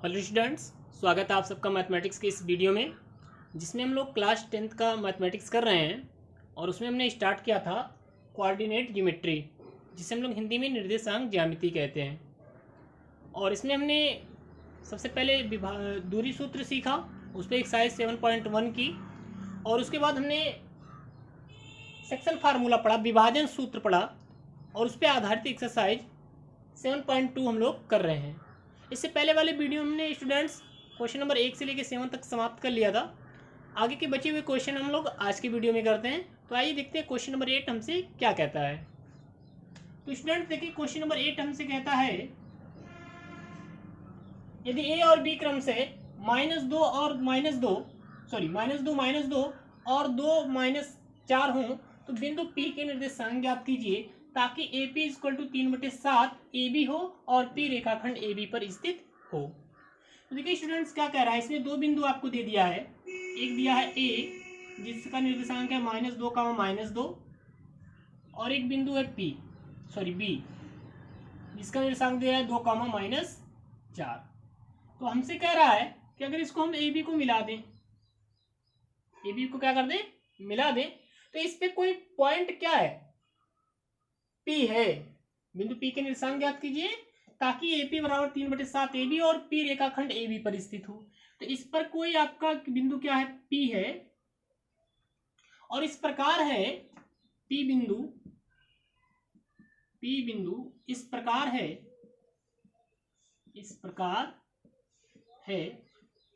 Hello students, स्वागत है आप सबका मैथमेटिक्स के इस वीडियो में, जिसमें हम लोग क्लास 10th का मैथमेटिक्स कर रहे हैं। और उसमें हमने स्टार्ट किया था कोऑर्डिनेट ज्योमेट्री, जिसे हम लोग हिंदी में निर्देशांक ज्यामिति कहते हैं। और इसमें हमने सबसे पहले दूरी सूत्र सीखा, उस पर एक्सरसाइज 7.1 की। और उसके बाद हमने सेक्शन फार्मूला पढ़ा, विभाजन सूत्र पढ़ा, और उस पर आधारित एक्सरसाइज 7.2 हम लोग कर रहे हैं। इससे पहले वाले वीडियो में हमने स्टूडेंट्स क्वेश्चन नंबर 1 से लेकर 7 तक समाप्त कर लिया था। आगे के बचे हुए क्वेश्चन हम लोग आज की वीडियो में करते हैं। तो आइए देखते हैं क्वेश्चन नंबर 8 हमसे क्या कहता है। तो स्टूडेंट्स देखिए, क्वेश्चन नंबर 8 हमसे कहता है, यदि ए और बी क्रम से -2 और -2 और 2 -4 हों तो बिंदु P के निर्देशांक ज्ञात कीजिए ताकि AP = 3/7 AB हो और P रेखाखंड AB पर स्थित हो। तो देखिए स्टूडेंट्स, क्या कह रहा है, इसमें दो बिंदु आपको दे दिया है। एक दिया है A जिसका निर्देशांक है -2, -2, और एक बिंदु है B जिसका निर्देशांक दिया है 2, -4। तो हमसे कह रहा है कि अगर इसको हम AB को मिला दें, AB को क्या कर दें, मिला दें, तो इस पे कोई पॉइंट क्या है, P है। बिंदु P के निर्देशांक ज्ञात कीजिए ताकि AP = 3/7 AB और P रेखाखंड AB पर स्थित हो। तो इस पर कोई आपका बिंदु क्या है, P है। और इस प्रकार है P बिंदु इस प्रकार है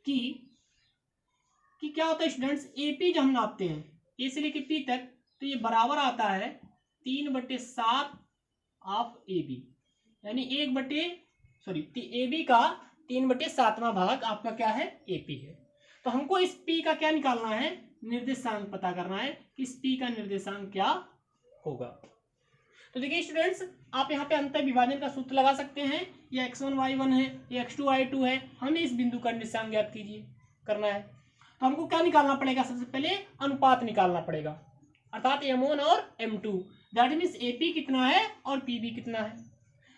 कि क्या होता है स्टूडेंट्स, AP जब हम नापते हैं A से लेके P तक, तो ये बराबर आता है 3/7 ऑफ AB, यानी AB का 3/7वां भाग आपका क्या है, AP है। तो हमको इस P का क्या निकालना है, निर्देशांक पता करना है कि इस P का निर्देशांक क्या होगा। तो देखिए स्टूडेंट्स, आप यहाँ पे अंतर विभाजन का सूत्र लगा सकते हैं। ये x1 y1 है, ये x2 y2 है। हमें इस बिंदु का निर्देशांक ज्ञात करना है। तो हमको क्या निकालना पड़ेगा, सबसे पहले अनुपात निकालना पड़ेगा, अर्थात M1 और M2। दैट मीन्स AP कितना है और PB कितना है।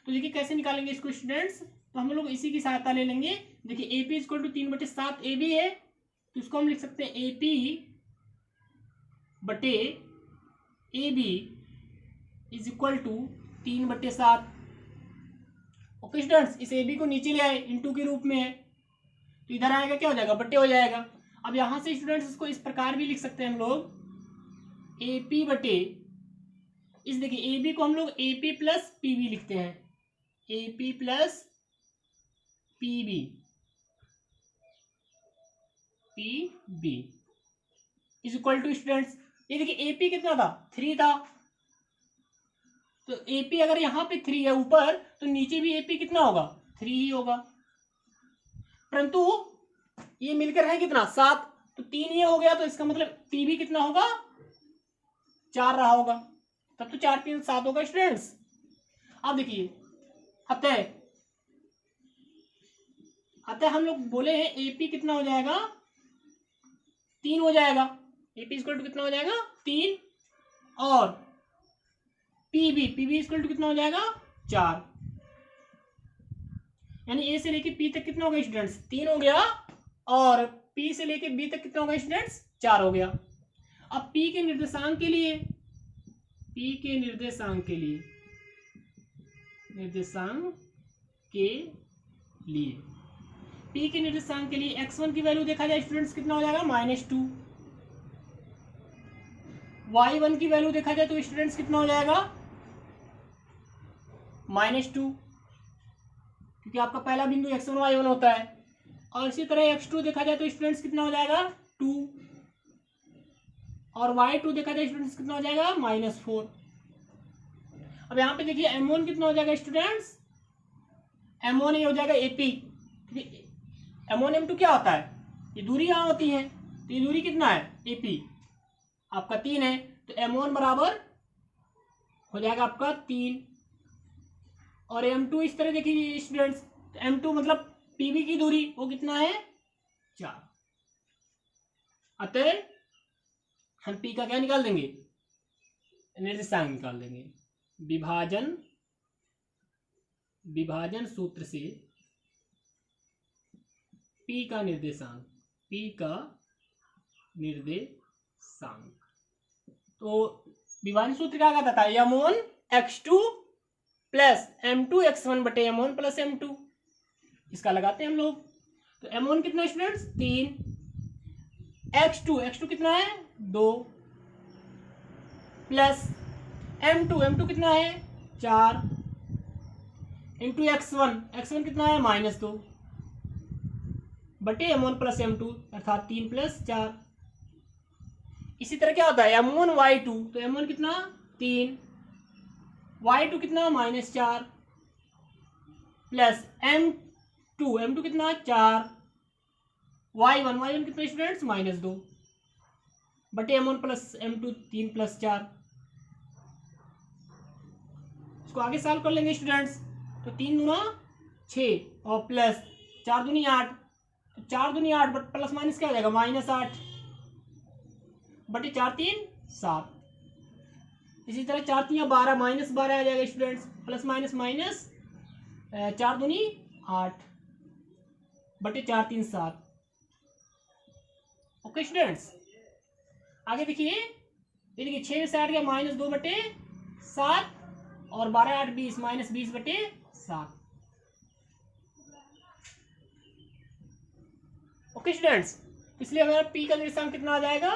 तो देखिए कैसे निकालेंगे इसको स्टूडेंट्स, तो हम लोग इसी की सहायता ले लेंगे। देखिए AP = 3/7 AB है, तो इसको हम लिख सकते हैं AP बटे AB = 3/7। ओके स्टूडेंट्स, इस AB को नीचे ले आए, इंटू के रूप में है, तो इधर आएगा क्या हो जाएगा, बट्टे हो जाएगा। अब यहां से स्टूडेंट्स इसको इस प्रकार भी लिख सकते हैं हम लोग, AP बटे इस, देखिए AB को हम लोग AP + PB लिखते हैं, AP + PB = स्टूडेंट्स, ये देखिए AP कितना था, 3 था। तो AP अगर यहाँ पे 3 है ऊपर, तो नीचे भी AP कितना होगा, 3 ही होगा। परंतु ये मिलकर है कितना, 7, तो 3 ये हो गया, तो इसका मतलब PB कितना होगा, 4 रहा होगा। तब तो 4 3 7 होगा स्टूडेंट्स। अब देखिए अतः हम लोग बोले हैं AP कितना हो जाएगा, 3 हो जाएगा। AP = कितना हो जाएगा, 3, और PB = कितना हो जाएगा, 4। यानी A से लेके P तक कितना हो गया स्टूडेंट्स, 3 हो गया, और P से लेके B तक कितना हो गया स्टूडेंट्स, 4 हो गया। अब P के निर्देशांक के लिए x1 की वैल्यू देखा जाए स्टूडेंट्स कितना हो जाएगा, -2। y1 की वैल्यू देखा जाए तो स्टूडेंट्स कितना हो जाएगा, -2, क्योंकि आपका पहला बिंदु x1 y1 होता है। और इसी तरह x2 देखा जाए तो स्टूडेंट्स कितना हो जाएगा, 2, और y2 देखा जाए स्टूडेंट्स कितना हो जाएगा, -4। अब यहाँ पे देखिए M1 कितना हो जाएगा स्टूडेंट्स, M1 ये हो जाएगा AP। M1 M2 क्या होता है, ये दूरी यहाँ होती है, तो ये दूरी कितना है, AP आपका 3 है, तो M1 बराबर हो जाएगा आपका 3, और M2 इस तरह देखिए स्टूडेंट्स, तो M2 मतलब PB की दूरी वो कितना है, 4। अतः हम P का क्या निकाल देंगे, निर्देशांक निकाल देंगे। विभाजन सूत्र से P का निर्देशांक, P का निर्देशांक। तो विभाजन सूत्र क्या कहता था, m1 x2 plus m2 x1 बटे m1 प्लस m2। इसका लगाते हैं हम लोग। तो m1 कितना है स्टूडेंट्स, 3, x2 कितना है 2, प्लस m2 कितना है 4, इंटू x1 कितना है -2 बटे m1 प्लस m2 अर्थात 3 प्लस 4। इसी तरह क्या होता है m1 y2, तो m1 कितना 3, y2 कितना -4, प्लस m2 कितना 4, y1 कितना स्टूडेंट्स -2 बटे m1 प्लस m2 3 प्लस 4। इसको आगे सॉल्व कर लेंगे स्टूडेंट्स। तो 3 दूना 6 और प्लस 4 दूनी 8, तो 4 दूनी 8 बट प्लस माइनस क्या हो जाएगा -8 बटे 4 3 7। इसी तरह 4 3 12 -12 आ जाएगा स्टूडेंट्स, प्लस माइनस माइनस 4 दूनी 8 बटे 4 3 7। ओके स्टूडेंट्स, आगे देखिए, ये देखिए 6 से 8 गया -2 बटे 7 और 12 8 20 -20 बटे 7। ओके स्टूडेंट्स, इसलिए हमारा P का निर्देशांक कितना आ जाएगा,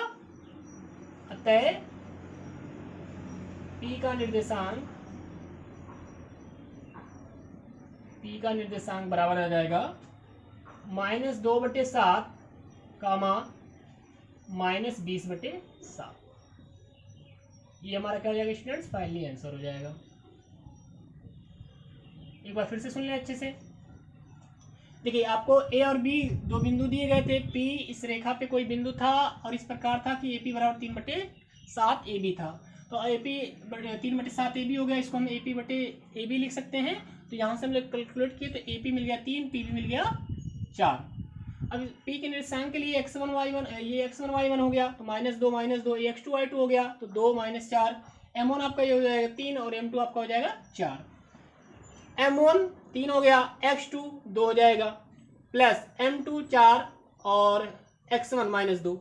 अतः P का निर्देशांक बराबर आ जाएगा -2 बटे 7 कामा -20 बटे 7। ये हमारा क्या हो जाएगा स्टूडेंट्स, फाइनली आंसर हो जाएगा। एक बार फिर से सुन लें अच्छे से। देखिए, आपको ए और बी दो बिंदु दिए गए थे। पी इस रेखा पे कोई बिंदु था और इस प्रकार था कि एपी बराबर 3/7 ए बी था। तो एपी 3/7 ए बी हो गया, इसको हम एपी बटे ए बी लिख सकते हैं। तो यहाँ से हम लोग कैलकुलेट किए तो एपी मिल गया 3, पी भी मिल गया 4। अब पी के निर्देशांक के लिए x1 y1, ये x1 y1 हो गया, तो -2 ये x2 y2 हो गया, तो 2 - 4 m1 आपका ये हो जाएगा 3 और m2 आपका हो जाएगा 4। m1 3 हो गया, x2 2 हो जाएगा, प्लस m2 4 और x1 -2।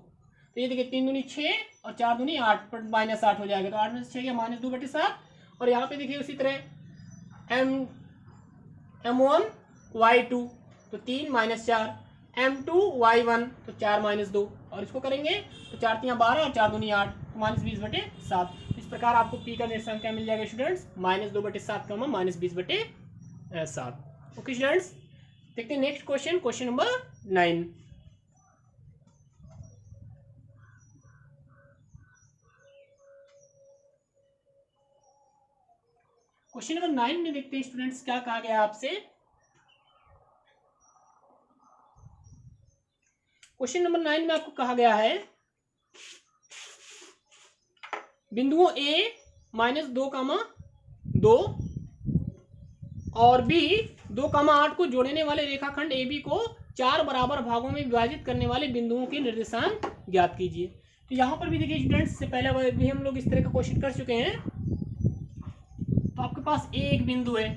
तो ये देखिए 3 दूनी 6 और 4 दूनी 8 पर -8 हो जाएगा, तो 8 में से 6 गया -2 बटे 7। और यहाँ पे देखिए उसी तरह m1 y2 तो 3 - 4, m2 y1 तो 4 - 2 और इसको करेंगे तो 4 3 12 और 4 दूनी 8 -20 बटे 7। इस प्रकार आपको पी का निर्देशांक क्या मिल जाएगा स्टूडेंट्स, -2 बटे 7 -20 बटे 7। ओके स्टूडेंट्स, देखते हैं next question, question number 9। Question number 9 में देखते हैं स्टूडेंट्स क्या कहा गया आपसे। क्वेश्चन नंबर 9 में आपको कहा गया है बिंदुओं A -2, और B 2, 8 को जोड़ने वाले रेखाखंड AB को 4 बराबर भागों में विभाजित करने वाले बिंदुओं के निर्देशांक ज्ञात कीजिए। तो यहाँ पर भी देखिए स्टूडेंट्स, इससे पहले भी हम लोग इस तरह का क्वेश्चन कर चुके हैं। तो आपके पास एक बिंदु है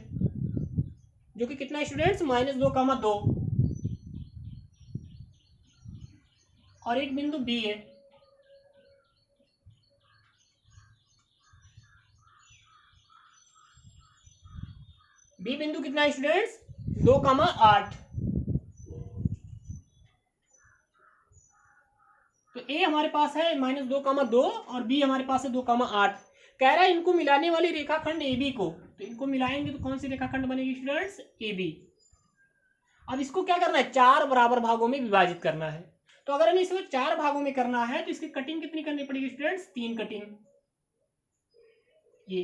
जो कि कितना है स्टूडेंट्स, -2, 2, और एक बिंदु B है बी बिंदु कितना है स्टूडेंट्स, 2, 8। तो ए हमारे पास है -2, 2 और बी हमारे पास है 2, 8। कह रहा है इनको मिलाने वाली रेखाखंड ए बी को, तो इनको मिलाएंगे तो कौन सी रेखाखंड बनेगी स्टूडेंट्स, ए बी। अब इसको क्या करना है, 4 बराबर भागों में विभाजित करना है। तो अगर हमें इसको 4 भागों में करना है तो इसकी कटिंग कितनी करनी पड़ेगी स्टूडेंट्स, 3 कटिंग। ये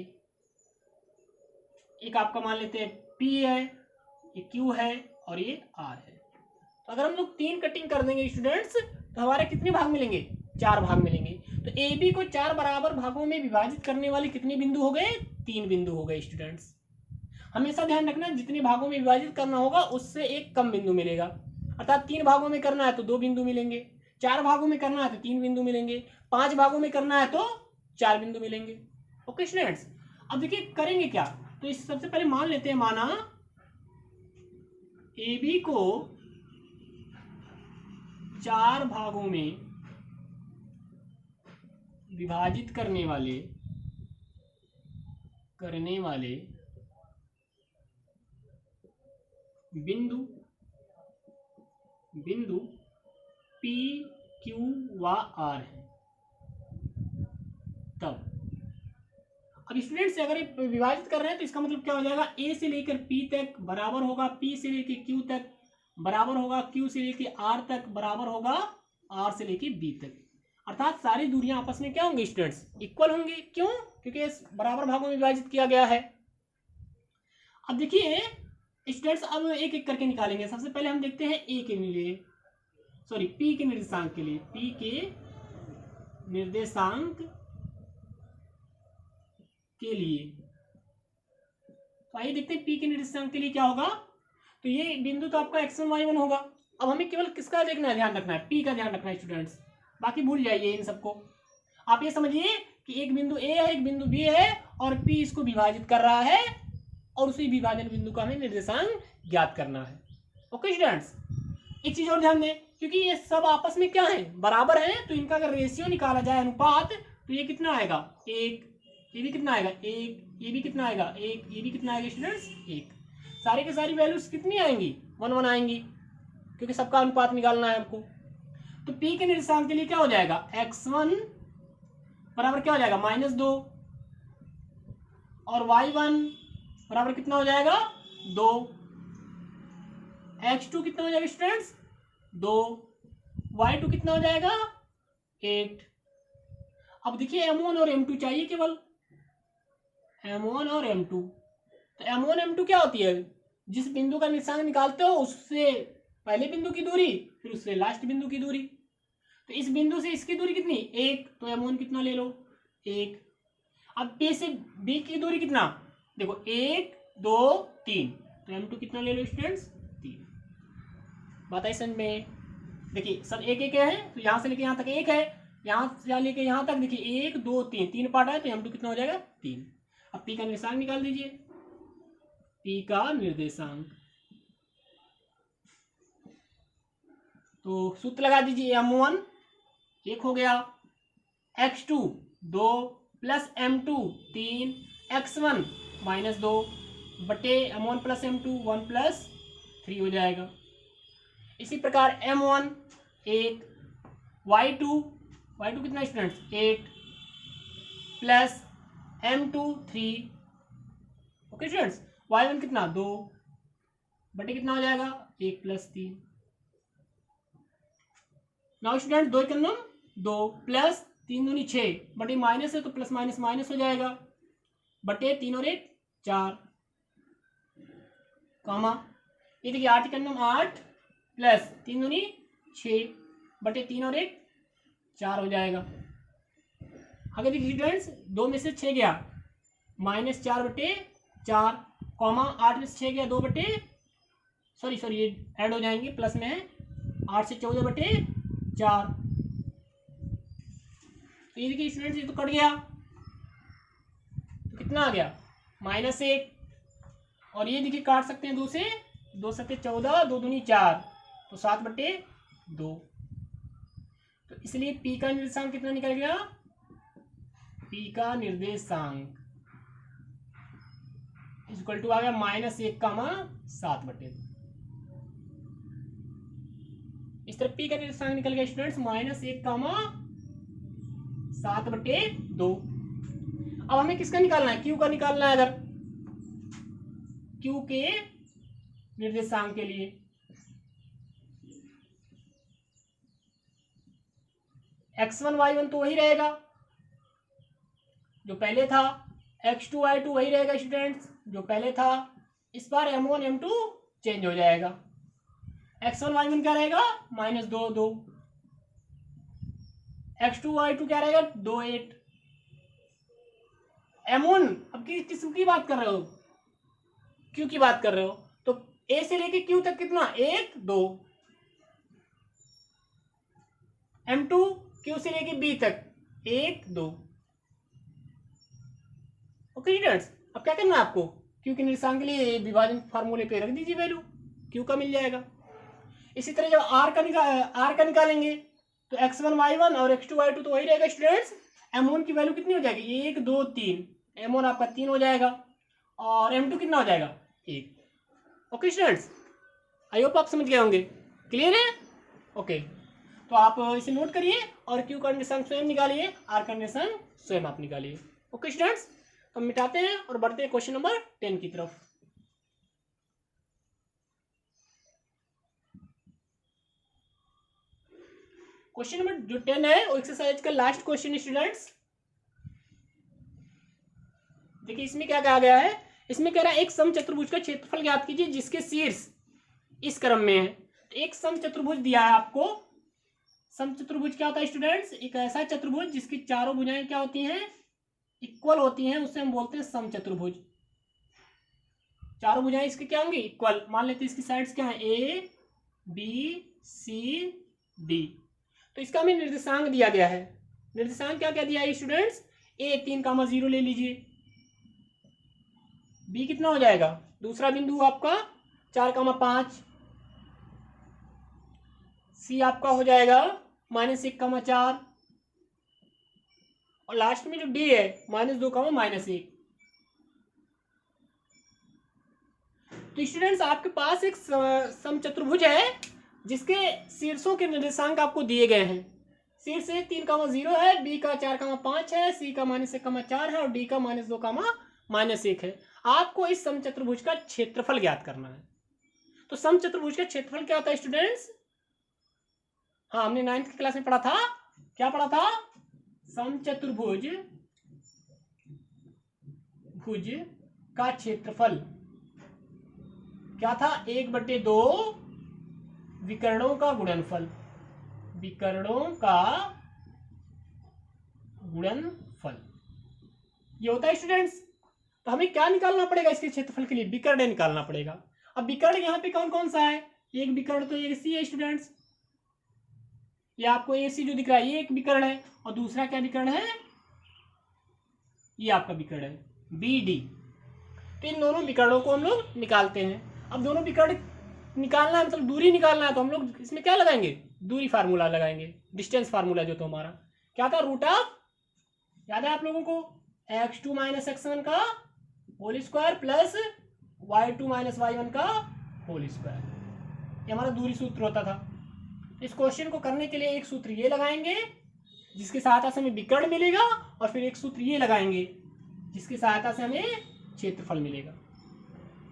एक आपका मान लेते हैं P है, ये Q है और ये R है। तो अगर हम लोग 3 कटिंग कर देंगे स्टूडेंट्स तो हमारे कितने भाग मिलेंगे, 4 भाग मिलेंगे। तो AB को 4 बराबर भागों में विभाजित करने वाले कितने बिंदु हो गए, 3 बिंदु हो गए स्टूडेंट्स। हमेशा ध्यान रखना, जितने भागों में विभाजित करना होगा उससे एक कम बिंदु मिलेगा। अर्थात 3 भागों में करना है तो 2 बिंदु मिलेंगे, 4 भागों में करना है तो 3 बिंदु मिलेंगे, 5 भागों में करना है तो 4 बिंदु मिलेंगे। ओके स्टूडेंट्स, अब देखिए करेंगे क्या। तो इस सबसे पहले मान लेते हैं, माना AB को 4 भागों में विभाजित करने वाले बिंदु P, Q व R है। तब अब स्टूडेंट्स अगर ये विभाजित कर रहे हैं तो इसका मतलब क्या हो जाएगा, A से लेकर P तक बराबर होगा P से लेकर Q तक बराबर होगा Q से लेकर R तक बराबर होगा R से लेकर B तक। अर्थात सारी दूरियां आपस में क्या होंगी स्टूडेंट्स, इक्वल होंगी। क्यों? क्योंकि इस बराबर भागों में विभाजित किया गया है। अब देखिए स्टूडेंट्स, अब एक एक करके निकालेंगे। सबसे पहले हम देखते हैं P के निर्देशांक के लिए। P के निर्देशांक के लिए तो आइए देखते हैं P के निर्देशांक के लिए क्या होगा। तो ये बिंदु तो आपका x1 y1 होगा। अब हमें केवल किसका देखना है, ध्यान रखना है, P का ध्यान रखना है स्टूडेंट्स, बाकी भूल जाइए इन सबको। आप ये समझिए कि एक बिंदु A है, एक बिंदु B है और P इसको विभाजित कर रहा है और उसी विभाजन बिंदु का हमें निर्देशांक ज्ञात करना है। ओके स्टूडेंट्स, एक चीज और ध्यान दें, क्योंकि ये सब आपस में क्या है, बराबर है, तो इनका अगर रेशियो निकाला जाए, अनुपात, तो ये कितना आएगा, 1, ये भी कितना आएगा, 1, ये भी कितना आएगा, 1, ये भी कितना आएगा स्टूडेंट्स, 1। सारी की सारी वैल्यूज कितनी आएंगी, 1 1 आएंगी, क्योंकि सबका अनुपात निकालना है हमको। तो P के निर्देशांक के लिए क्या हो जाएगा, x1 बराबर क्या हो जाएगा, -2 और y1 बराबर कितना हो जाएगा, 2। x2 कितना हो जाएगा स्टूडेंट्स, 2। y2 कितना हो जाएगा, 8। अब देखिए M1 और M2 चाहिए केवल, M1 और M2। तो M1 M2 क्या होती है, जिस बिंदु का निर्देशांक निकालते हो उससे पहले बिंदु की दूरी, फिर उससे लास्ट बिंदु की दूरी। तो इस बिंदु से इसकी दूरी कितनी, 1, तो M1 कितना ले लो, 1। अब P से B की दूरी कितना, देखो 1 2 3, तो M2 कितना ले लो स्टूडेंट्स, 3। बात आई समझ में। देखिए सब एक एक है, तो यहाँ से लेके यहाँ तक 1 है, यहाँ से लेके यहाँ तक देखिए 1 2 3, 3 पार्ट है, तो M2 कितना हो जाएगा, 3। अब P का निर्देशांक निकाल दीजिए। P का निर्देशांक तो सूत्र लगा दीजिए, M1 1 हो गया, x2 2 प्लस M2 3, x1 -2 बटे M1 प्लस M2 1 प्लस 3 हो जाएगा। इसी प्रकार M1 1, y2 कितना students, 8 plus M2 3, okay students, y1 कितना 2 बटे कितना हो जाएगा, 1 प्लस 3। नाउ स्टूडेंट 2 1 2 प्लस 3 दूनी 6 बटे माइनस है तो प्लस माइनस माइनस हो जाएगा, बटे 3 और 1 4, कॉमा ये देखिए 8 1 8 प्लस 3 दूनी 6 बटे 3 और 1 4 हो जाएगा। आगे देखिए स्टूडेंट्स 2 में से 6 गया -4 बटे 4, कॉमा 8 में से 6 गया 2 बटे सॉरी ये ऐड हो जाएंगे, प्लस में है 8 से 14 बटे 4। तो ये देखिए स्टूडेंट्स ये तो कट गया, तो कितना आ गया, -1, और ये देखिए काट सकते हैं 2 से, 2 7 14, 2 दूनी 4, तो 7 बटे 2। तो इसलिए P का निर्देशांक कितना निकल गया, P का निर्देशांक इक्वल टू आ गया -1, 7 बटे 2। इस तरह P का निर्देशांक निकल गया स्टूडेंट्स -1, 7 बटे 2। अब हमें किसका निकालना है, Q का निकालना है। अगर Q के निर्देशांक के लिए x1 y1 तो वही रहेगा जो पहले था, x2 y2 वही रहेगा स्टूडेंट्स जो पहले था। इस बार M1 M2 चेंज हो जाएगा, x1 y1 क्या रहेगा, -2 2, x2 y2 क्या रहेगा, 2 8। M1 अब किसकी बात कर रहे हो, Q की बात कर रहे हो, तो A से लेके Q तक कितना, 1 2, M2 Q से लेके B तक 1 2। ओके स्टूडेंट्स, अब क्या करना है आपको, Q के निर्देशांक के लिए विभाजन फार्मूले पे रख दीजिए, वैल्यू Q का मिल जाएगा। इसी तरह जब आर का निकालेंगे तो x1 y1 और x2 y2 तो वही रहेगा स्टूडेंट्स। m1 की वैल्यू कितनी हो जाएगी, 1 2 3, m1 आपका 3 हो जाएगा और m2 कितना हो जाएगा 1। ओके स्टूडेंट्स, आई होप आप समझ गए होंगे। क्लियर है? ओके, तो आप इसे नोट करिए और क्यू कंडीशन स्वयं निकालिए, आर कंडीशन स्वयं आप निकालिए। ओके स्टूडेंट्स, तो हम मिटाते हैं और बढ़ते हैं क्वेश्चन नंबर 10 की तरफ। क्वेश्चन नंबर जो 10 है वो एक्सरसाइज का लास्ट क्वेश्चन स्टूडेंट्स। देखिए इसमें क्या कहा गया है, इसमें कह रहा है एक समचतुर्भुज का क्षेत्रफल ज्ञात कीजिए जिसके शीर्ष इस क्रम में है। एक समचतुर्भुज दिया है आपको। समचतुर्भुज क्या होता है स्टूडेंट्स, एक ऐसा चतुर्भुज जिसकी चारों भुजाएं क्या होती हैं, इक्वल होती हैं, उसे हम बोलते हैं समचतुर्भुज। चारों भुजाएं इसकी क्या होंगी, इक्वल। मान लेते हैं इसकी साइड्स क्या है, ए बी सी डी। तो इसका हमें निर्देशांक दिया गया है। निर्देशांक क्या क्या दिया है स्टूडेंट्स, ए 3,0 ले लीजिए, बी कितना हो जाएगा, दूसरा बिंदु आपका 4,5, सी आपका हो जाएगा -1,4 और लास्ट में जो डी है -2,-1। तो स्टूडेंट्स आपके पास एक समचतुर्भुज है जिसके शीर्षों के निर्देशांक आपको दिए गए हैं। शीर्ष 3,0 है, बी का 4,5 है, सी का -1,4 है और डी का -2,-1 है। आपको इस समचतुर्भुज का क्षेत्रफल ज्ञात करना है। तो समचतुर्भुज का क्षेत्रफल क्या होता है स्टूडेंट्स, हाँ हमने 9th की क्लास में पढ़ा था, क्या पढ़ा था, समचतुर्भुज भुज का क्षेत्रफल क्या था, 1/2 विकर्णों का गुणनफल, विकर्णों का गुणनफल ये होता है स्टूडेंट्स। तो हमें क्या निकालना पड़ेगा इसके क्षेत्रफल के लिए, विकर्ण निकालना पड़ेगा। अब विकर्ण यहाँ पे कौन कौन सा है, एक विकर्ण तो ए सी है स्टूडेंट्स, ये आपको ए सी जो दिख रहा है ये एक विकर्ण है, और दूसरा क्या विकर्ण है, ये आपका विकर्ण है बी डी। तो इन दोनों विकर्णों को हम लोग निकालते हैं। अब दोनों विकर्ण निकालना है, मतलब दूरी निकालना है, तो हम लोग इसमें क्या लगाएंगे, दूरी फार्मूला लगाएंगे, डिस्टेंस फार्मूला जो तो हमारा क्या था, रूट ऑफ, याद है आप लोगों को, x2 - x1 का whole square plus y2 - y1 का होल स्क्वायर, ये हमारा दूरी सूत्र होता था। इस क्वेश्चन को करने के लिए एक सूत्र ये लगाएंगे जिसकी सहायता से हमें विकर्ण मिलेगा, और फिर एक सूत्र ये लगाएंगे जिसकी सहायता से हमें क्षेत्रफल मिलेगा।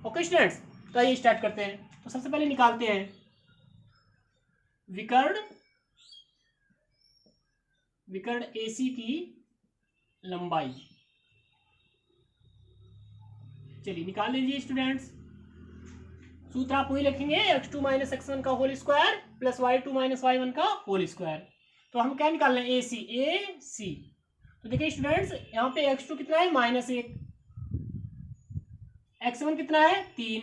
ओके स्टूडेंट्स, तो आइए स्टार्ट करते हैं। तो सबसे पहले निकालते हैं विकर्ण AC की लंबाई। चलिए निकाल लीजिए स्टूडेंट्स। सूत्र आप वही लिखेंगे, x2 - x1 का whole square plus y2 - y1 का होल स्क्वायर। तो हम क्या निकाल रहे हैं, AC। तो देखिए स्टूडेंट्स यहाँ पे x2 कितना है, -1, x1 कितना है 3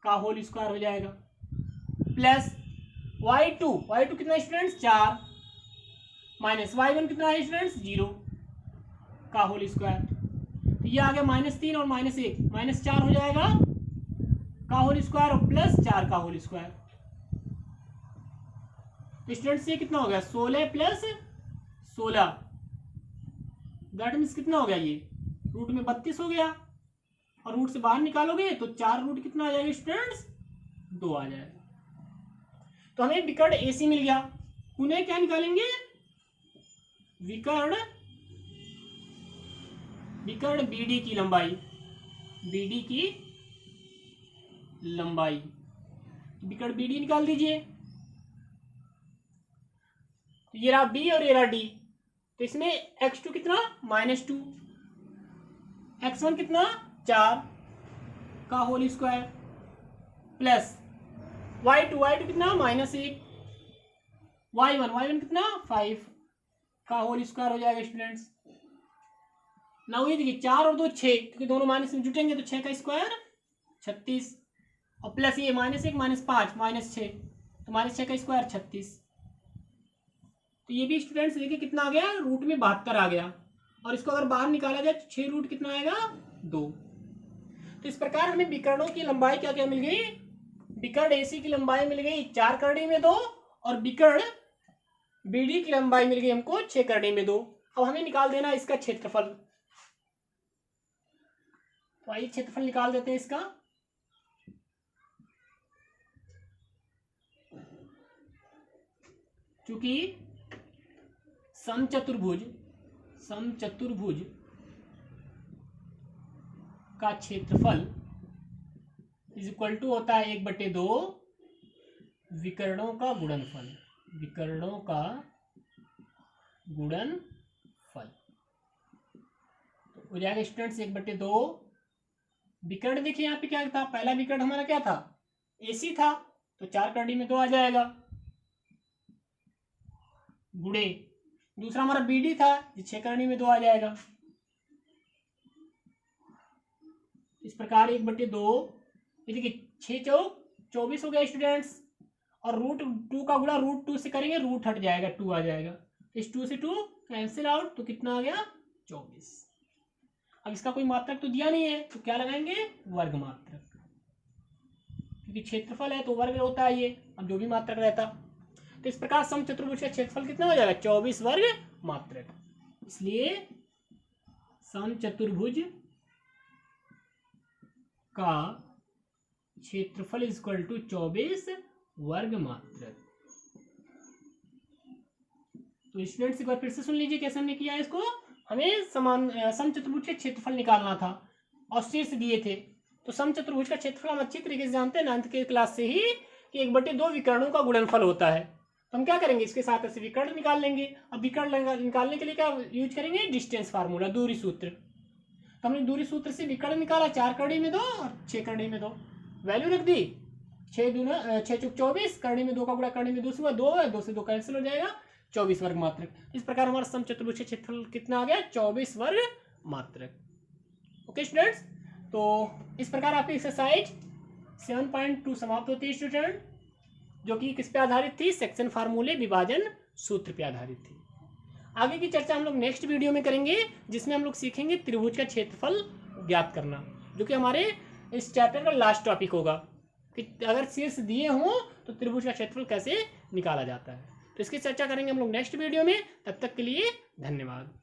का होल स्क्वायर हो जाएगा, प्लस y2 कितना है स्टूडेंट्स 4, माइनस y1 कितना है स्टूडेंट्स 0 का होल स्क्वायर। तो ये आ गया -3 और -1, -4 हो जाएगा का होल स्क्वायर और प्लस 4 का होल स्क्वायर। तो स्टूडेंट्स ये कितना हो गया, 16 प्लस 16, दैट मीन्स कितना हो गया, ये रूट में 32 हो गया, और रूट से बाहर निकालोगे तो 4 रूट कितना आ जाएगा स्टूडेंट्स, 2 आ जाएगा। तो हमें विकर्ण AC मिल गया। उन्हें क्या निकालेंगे, विकर्ण BD की लंबाई, BD की लंबाई, विकर्ण BD निकाल दीजिए। तो ये रहा B और ये रहा D। तो इसमें x2 कितना -2, x1 कितना 4 का होल स्क्वायर प्लस y2 कितना -1, y1 कितना 5 का होल स्क्वायर हो जाएगा स्टूडेंट्स। ना ये देखिए 4 और 2 6, क्योंकि दोनों माइनस में जुटेंगे तो 6 का स्क्वायर 36, और प्लस ये -1 -5 -6, तो -6 का स्क्वायर 36। तो ये भी स्टूडेंट्स देखिए कितना आ गया, रूट में 72 आ गया, और इसको अगर बाहर निकाला जाए तो 6 रूट कितना आएगा 2। तो इस प्रकार हमें विकर्णों की लंबाई क्या क्या मिल गई, विकर्ण AC की लंबाई मिल गई 4 करड़ी में 2 और विकर्ण BD की लंबाई मिल गई हमको 6 करड़ी में 2। अब हमें निकाल देना इसका क्षेत्रफल। तो आइए क्षेत्रफल निकाल देते हैं इसका। क्योंकि समचतुर्भुज का क्षेत्रफल इज इक्वल टू होता है 1/2 विकर्णों का गुणनफल। तो हो जाएगा स्टूडेंट्स 1/2 विकर्ण। देखिए यहाँ पे क्या था, पहला विकर्ण हमारा क्या था, AC था, तो 4 करड़ी में 2 आ जाएगा, गुणे दूसरा हमारा BD था, 6 करड़ी में 2 आ जाएगा। इस प्रकार 1/2, देखिए 6 चौक 24 हो गया स्टूडेंट्स, और √2 का गुणा √2 से करेंगे, रूट हट जाएगा, 2 आ जाएगा, इस 2 से 2 कैंसिल आउट, तो कितना आ गया 24। अब इसका कोई मात्रक तो दिया नहीं है, तो क्या लगाएंगे, वर्ग मात्रक, क्योंकि क्षेत्रफल है तो वर्ग होता है ये, अब जो भी मात्रक रहता। तो इस प्रकार समचतुर्भुज का क्षेत्रफल कितना हो जाएगा, 24 वर्ग मात्रक। इसलिए समचतुर्भुज का क्षेत्रफल इज इक्वल टू 24 वर्ग मात्रक। तो स्टूडेंट्स एक बार फिर से सुन लीजिए कैसे हमने किया है इसको। हमें समचतुर्भुज का क्षेत्रफल निकालना था और शीर्ष दिए थे, तो समचतुर्भुज का क्षेत्रफल हम अच्छी तरीके से जानते हैं 9th के क्लास से ही कि 1/2 विकर्णों का गुणनफल होता है। तो हम क्या करेंगे, इसके साथ ऐसे विकर्ण निकाल लेंगे। अब विकर्ण निकालने के लिए क्या यूज करेंगे, डिस्टेंस फार्मूला, दूरी सूत्र। तो हमने दूरी सूत्र से विकर्ण निकाला, 4 करड़ी में 2 और 6 करड़ी में 2, वैल्यू रख दी, 6 चौक 24, करड़ी में 2 का गुणा करड़ी में 2 से हुआ 2 है, 2 से 2 कैंसिल हो जाएगा, 24 वर्ग मात्रक। इस प्रकार हमारा समचतुर्भुज क्षेत्रफल कितना आ गया, 24 वर्ग मात्रक। ओके स्टूडेंट्स, तो इस प्रकार आपकी एक्सरसाइज 7.2 समाप्त होती है स्टूडेंट, जो कि किस पे आधारित थी, सेक्शन फार्मूले विभाजन सूत्र पे आधारित थी। आगे की चर्चा हम लोग नेक्स्ट वीडियो में करेंगे, जिसमें हम लोग सीखेंगे त्रिभुज का क्षेत्रफल ज्ञात करना, जो कि हमारे इस चैप्टर का लास्ट टॉपिक होगा कि अगर शीर्ष दिए हों तो त्रिभुज का क्षेत्रफल कैसे निकाला जाता है। तो इसकी चर्चा करेंगे हम लोग नेक्स्ट वीडियो में। तब तक के लिए धन्यवाद।